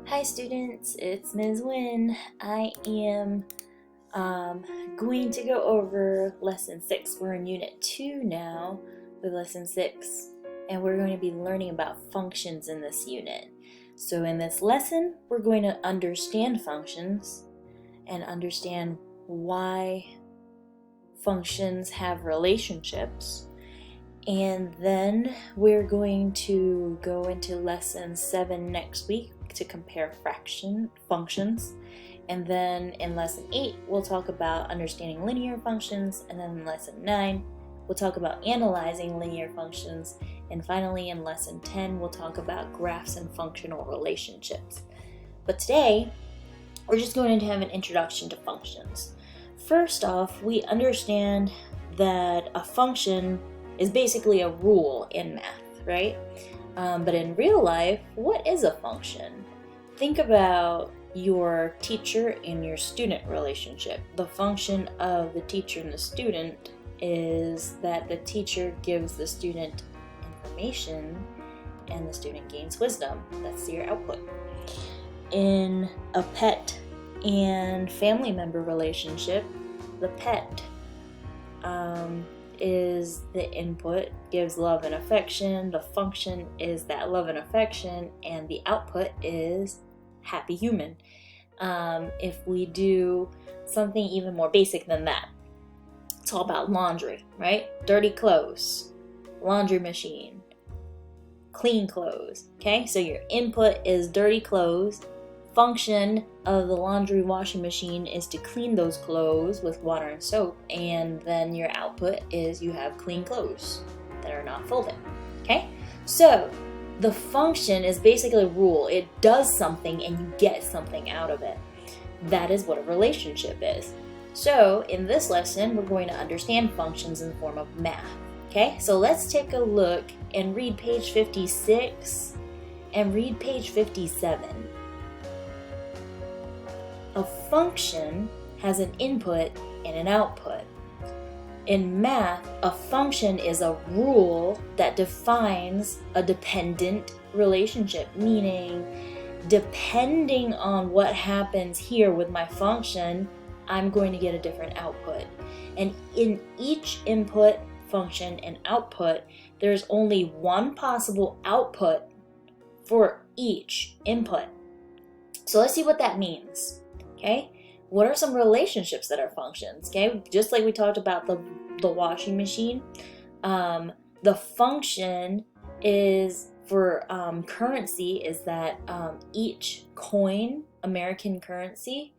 Hi students, it's Ms. Wynn. I am going to go over lesson 6. We're in unit 2 now with lesson 6, and we're going to be learning about functions in this unit. So in this lesson, we're going to understand functions and understand why functions have relationships. And then we're going to go into lesson 7 next week to compare functions. And then in lesson 8, we'll talk about understanding linear functions. And then in lesson 9, we'll talk about analyzing linear functions. And finally, in lesson 10, we'll talk about graphs and functional relationships. But today, we're just going to have an introduction to functions. First off, we understand that a function is basically a rule in math, right? But in real life, what is a function? Think about your teacher and your student relationship. The function of the teacher and the student is that the teacher gives the student information and the student gains wisdom. That's your output. In a pet and family member relationship, the pet is the input, gives love and affection. The function is that love and affection, and the output is happy human. If we do something even more basic than that, it's all about laundry, right? Dirty clothes, laundry machine, clean clothes. Okay, so your input is dirty clothes. Function of the laundry washing machine is to clean those clothes with water and soap, and then your output is you have clean clothes that are not folded. Okay, so the function is basically a rule. It does something and you get something out of it. That is what a relationship is. So in this lesson, we're going to understand functions in the form of math. Okay, so let's take a look and read page 56 and read page 57. A function has an input and an output. In math, a function is a rule that defines a dependent relationship, meaning depending on what happens here with my function, I'm going to get a different output. And in each input, function, and output, there's only one possible output for each input. So let's see what that means. Okay, what are some relationships that are functions? Okay, just like we talked about the washing machine, the function is for currency is that each coin, American currency,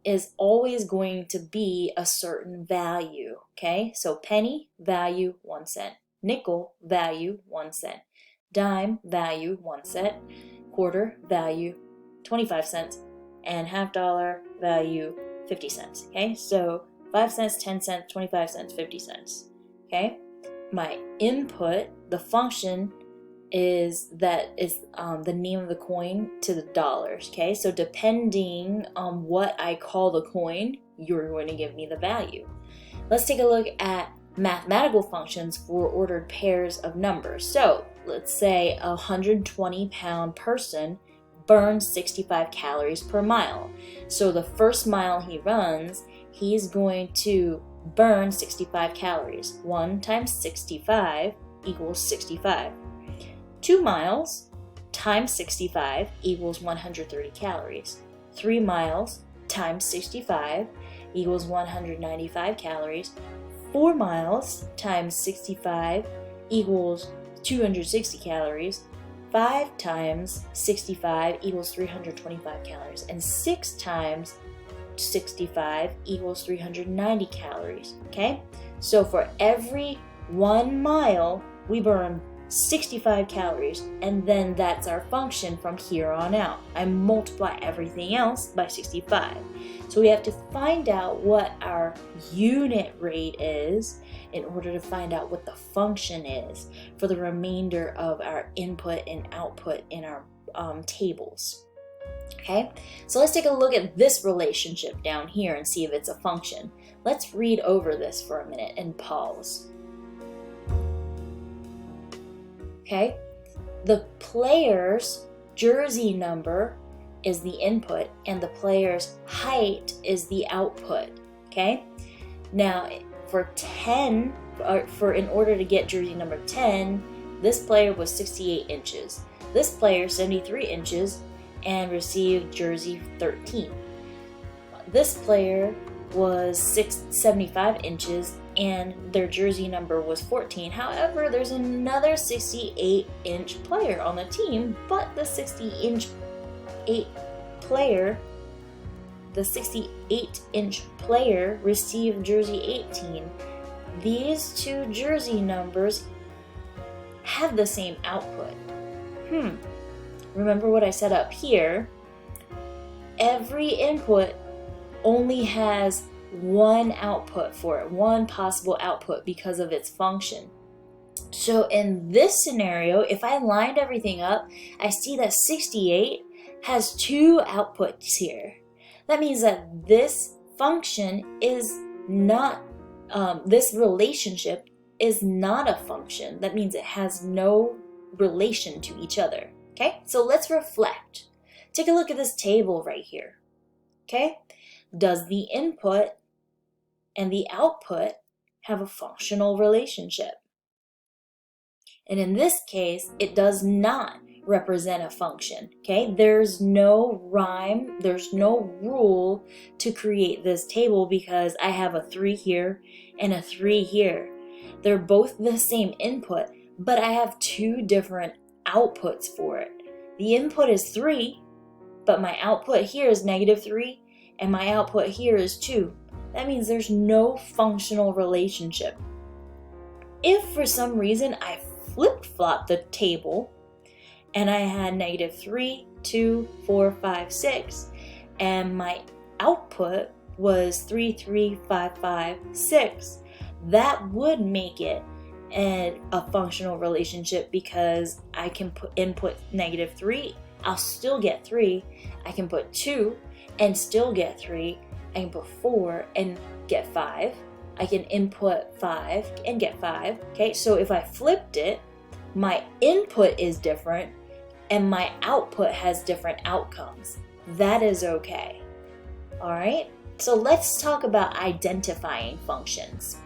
is always going to be a certain value. Okay, so penny, value 1 cent. Nickel, value 1 cent. Dime, value 1 cent. Quarter, value 25 cents. And $50 value 50 cents. Okay, so 5 cents, 10 cents, 25 cents, 50 cents. Okay, my input, the function is the name of the coin to the dollars. Okay, so depending on what I call the coin, you're going to give me the value. Let's take a look at mathematical functions for ordered pairs of numbers. So let's say a 120-pound person burns 65 calories per mile. So the first mile he runs, he's going to burn 65 calories. 1 times 65 equals 65. 2 miles times 65 equals 130 calories. 3 miles times 65 equals 195 calories. 4 miles times 65 equals 260 calories. 5 times 65 equals 325 calories, and 6 times 65 equals 390 calories, okay? So for every 1 mile, we burn 65 calories, and then that's our function from here on out. I multiply everything else by 65. So we have to find out what our unit rate is in order to find out what the function is for the remainder of our input and output in our tables. Okay, so let's take a look at this relationship down here and see if it's a function. Let's read over this for a minute and pause. Okay, the players jersey number is the input and the player's height is the output, okay? Now, in order to get jersey number 10, this player was 68 inches. This player, 73 inches, and received jersey 13. This player was 75 inches, and their jersey number was 14. However, there's another 68-inch player on the team, but the 68-inch player received jersey 18. These two jersey numbers have the same output. Remember what I said up here? Every input only has one output for it, one possible output because of its function. So in this scenario, if I lined everything up, I see that 68 has two outputs here. That means that this function is not, this relationship is not a function. That means it has no relation to each other. Okay, so let's reflect. Take a look at this table right here. Okay, does the input and the output have a functional relationship? And in this case, it does not represent a function. Okay, there's no rhyme, there's no rule to create this table because I have a 3 here and a 3 here. They're both the same input, but I have two different outputs for it. The input is 3, but my output here is -3, and my output here is 2. That means there's no functional relationship. If for some reason I flip-flop the table and I had -3, 2, 4, 5, 6, and my output was 3, 3, 5, 5, 6, that would make it a functional relationship because I can input -3, I'll still get 3. I can put 2 and still get 3. I can put 4 and get 5. I can input 5 and get 5. Okay, so if I flipped it, my input is different and my output has different outcomes. That is okay. All right, so let's talk about identifying functions.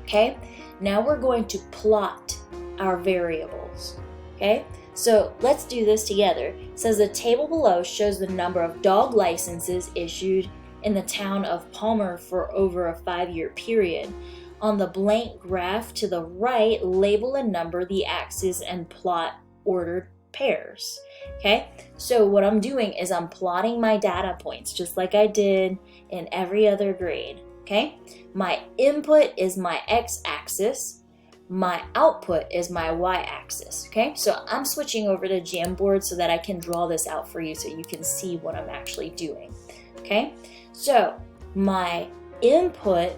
Okay, now we're going to plot our variables. Okay, so let's do this together. It says the table below shows the number of dog licenses issued in the town of Palmer for over a 5-year period. On the blank graph to the right, label and number the axes and plot ordered pairs. Okay, so what I'm doing is I'm plotting my data points just like I did in every other grade. Okay, my input is my x-axis, my output is my y-axis. Okay, so I'm switching over to Jamboard so that I can draw this out for you so you can see what I'm actually doing. Okay, so my input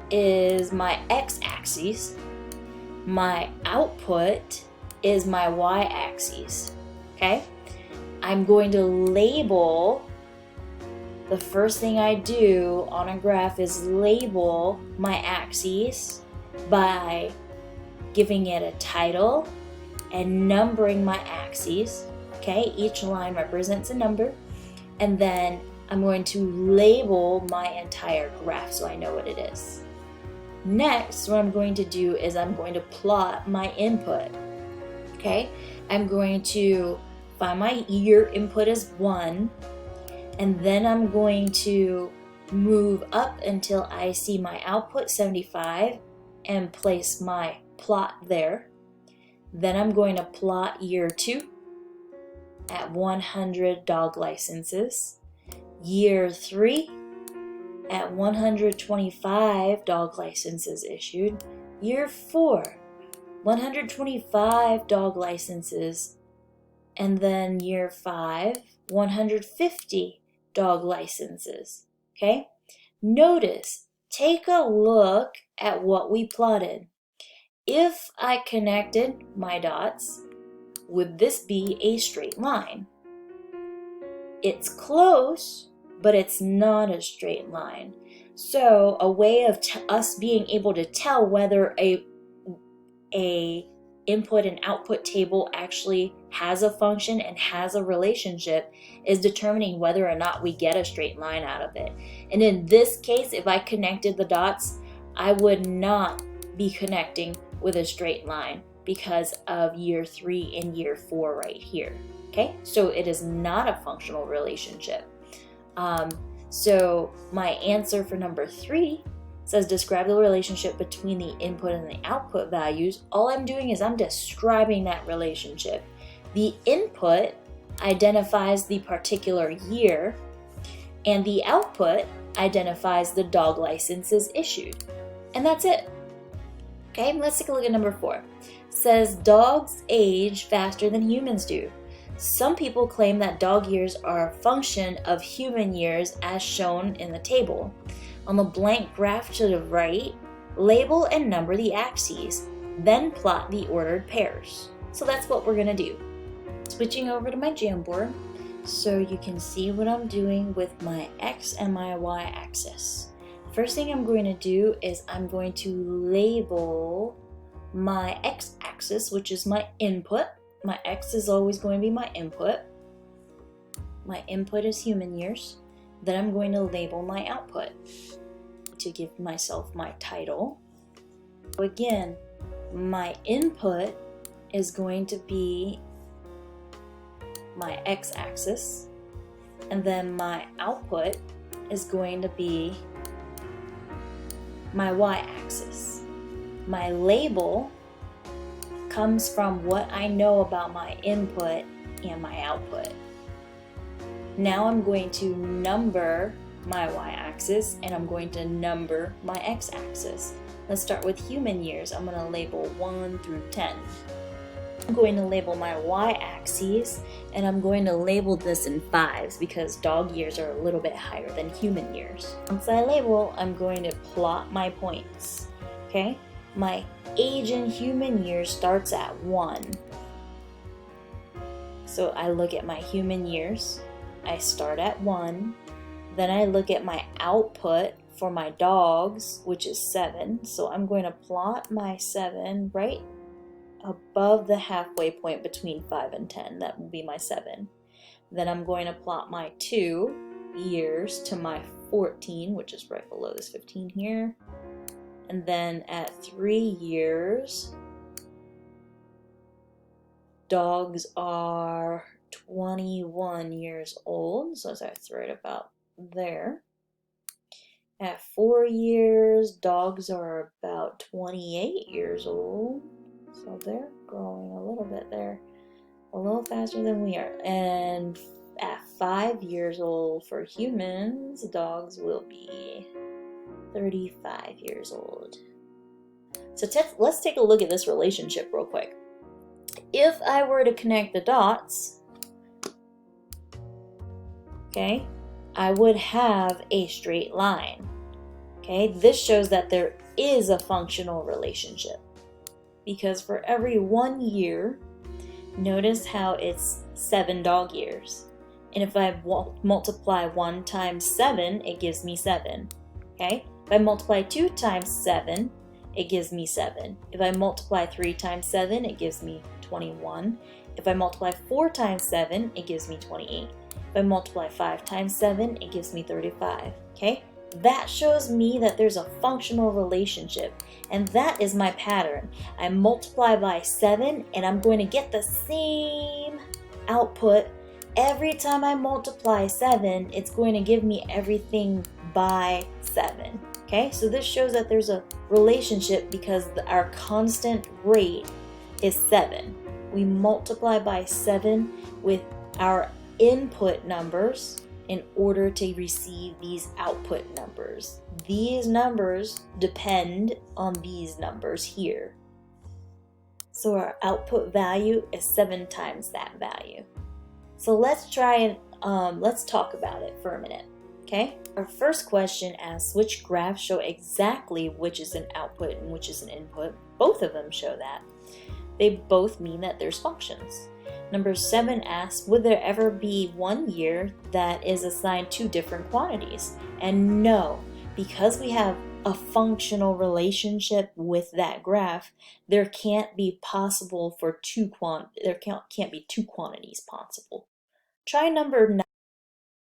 is my x-axis, my output is my y-axis. Okay, I'm going to label. The first thing I do on a graph is label my axes by giving it a title and numbering my axes. Okay, each line represents a number, and then I'm going to label my entire graph so I know what it is. Next, what I'm going to do is I'm going to plot my input. Okay, I'm going to find my year input as 1, and then I'm going to move up until I see my output 75 and place my plot there. Then I'm going to plot year 2 at 100 dog licenses, year 3 at 125 dog licenses issued, year 4 125 dog licenses, and then year 5 150 dog licenses. Okay, notice, take a look at what we plotted. If I connected my dots, would this be a straight line? It's close, but it's not a straight line. So a way of us being able to tell whether a input and output table actually has a function and has a relationship is determining whether or not we get a straight line out of it. And in this case, if I connected the dots, I would not be connecting with a straight line because of year 3 and year 4 right here. Okay, so it is not a functional relationship. So my answer for number 3 says describe the relationship between the input and the output values. All I'm doing is I'm describing that relationship. The input identifies the particular year, and the output identifies the dog licenses issued. And that's it. Okay, let's take a look at number 4. It says dogs age faster than humans do. Some people claim that dog years are a function of human years as shown in the table. On the blank graph to the right, label and number the axes, then plot the ordered pairs. So that's what we're going to do. Switching over to my Jamboard so you can see what I'm doing with my X and my Y axis. First thing I'm going to do is I'm going to label my X axis, which is my input. My X is always going to be my input. My input is human years. Then I'm going to label my output to give myself my title. So again, my input is going to be my X-axis, and then my output is going to be my Y-axis. My label comes from what I know about my input and my output. Now I'm going to number my Y-axis and I'm going to number my X-axis. Let's start with human years. I'm going to label 1 through 10. I'm going to label my Y-axis and I'm going to label this in 5s because dog years are a little bit higher than human years. Once I label, I'm going to plot my points. Okay? My age in human years starts at 1. So I look at my human years. I start at 1. Then I look at my output for my dogs, which is 7. So I'm going to plot my 7 right above the halfway point between 5 and 10. That will be my 7. Then I'm going to plot my 2 years to my 14, which is right below this 15 here. And then at 3 years, dogs are 21 years old, so that's right about there. At 4 years, dogs are about 28 years old, so they're growing a little bit there, a little faster than we are. And at 5 years old for humans, dogs will be 35 years old. So let's take a look at this relationship real quick. If I were to connect the dots, okay, I would have a straight line. Okay, this shows that there is a functional relationship because for every 1 year, notice how it's 7 dog years. And if I multiply 1 times 7, it gives me 7. Okay, if I multiply 2 times 7, it gives me 7. If I multiply 3 times 7, it gives me 21. If I multiply 4 times 7, it gives me 28. If I multiply 5 times 7, it gives me 35. Okay? That shows me that there's a functional relationship, and that is my pattern. I multiply by 7, and I'm going to get the same output. Every time I multiply 7, it's going to give me everything by 7. Okay, so this shows that there's a relationship because our constant rate is 7. We multiply by 7 with our input numbers in order to receive these output numbers. These numbers depend on these numbers here. So our output value is 7 times that value. So let's try and let's talk about it for a minute. Okay, our first question asks which graphs show exactly which is an output and which is an input. Both of them show that. They both mean that there's functions. Number 7 asks, would there ever be 1 year that is assigned 2 different quantities? And no, because we have a functional relationship with that graph, there can't be possible for there can't be two quantities possible. Try number